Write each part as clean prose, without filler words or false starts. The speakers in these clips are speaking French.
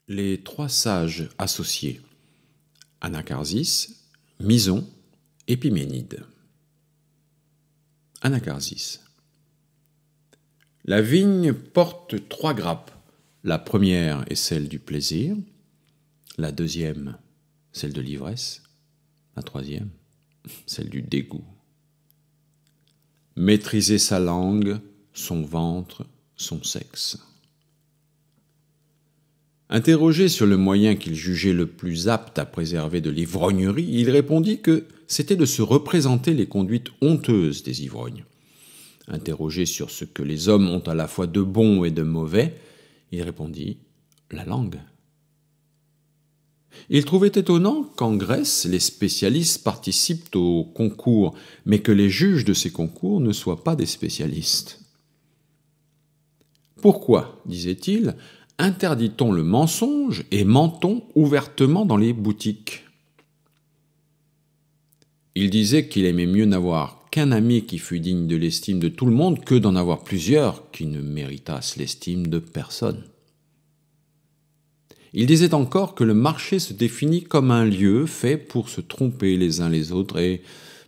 Les trois sages associés, Anacharsis, Mison, Épiménide. Anacharsis. La vigne porte trois grappes. La première est celle du plaisir, la deuxième, celle de l'ivresse, la troisième, celle du dégoût. Maîtriser sa langue, son ventre, son sexe. Interrogé sur le moyen qu'il jugeait le plus apte à préserver de l'ivrognerie, il répondit que c'était de se représenter les conduites honteuses des ivrognes. Interrogé sur ce que les hommes ont à la fois de bon et de mauvais, il répondit « la langue ». Il trouvait étonnant qu'en Grèce, les spécialistes participent aux concours, mais que les juges de ces concours ne soient pas des spécialistes. Pourquoi, disait-il, interdit-on le mensonge et ment-on ouvertement dans les boutiques? Il disait qu'il aimait mieux n'avoir qu'un ami qui fût digne de l'estime de tout le monde que d'en avoir plusieurs qui ne méritassent l'estime de personne. Il disait encore que le marché se définit comme un lieu fait pour se tromper les uns les autres et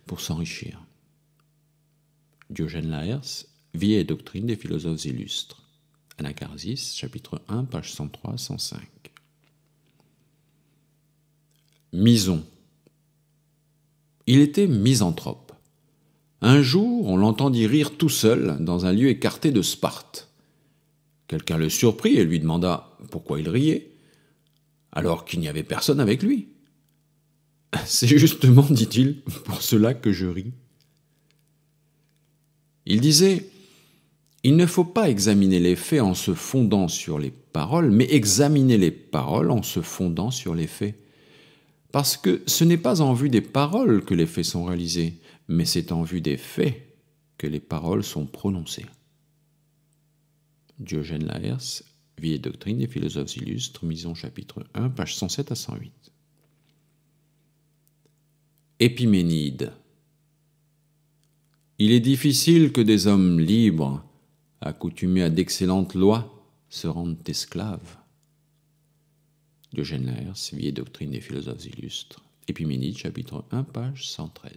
pour s'enrichir. Diogène Laërce, Vie et doctrine des philosophes illustres. Anacharsis, chapitre 1, page 103-105. Mison. Il était misanthrope. Un jour, on l'entendit rire tout seul dans un lieu écarté de Sparte. Quelqu'un le surprit et lui demanda pourquoi il riait, alors qu'il n'y avait personne avec lui. « C'est justement, dit-il, pour cela que je ris. » Il disait « Il ne faut pas examiner les faits en se fondant sur les paroles, mais examiner les paroles en se fondant sur les faits. Parce que ce n'est pas en vue des paroles que les faits sont réalisés, mais c'est en vue des faits que les paroles sont prononcées. » Diogène Laërce, Vie et doctrine des philosophes illustres, Mison chapitre 1, pages 107 à 108. Épiménide. Il est difficile que des hommes libres, accoutumés à d'excellentes lois, se rendent esclaves. Diogène Laërce, Vie et doctrine des philosophes illustres, Épiménide chapitre 1, page 113.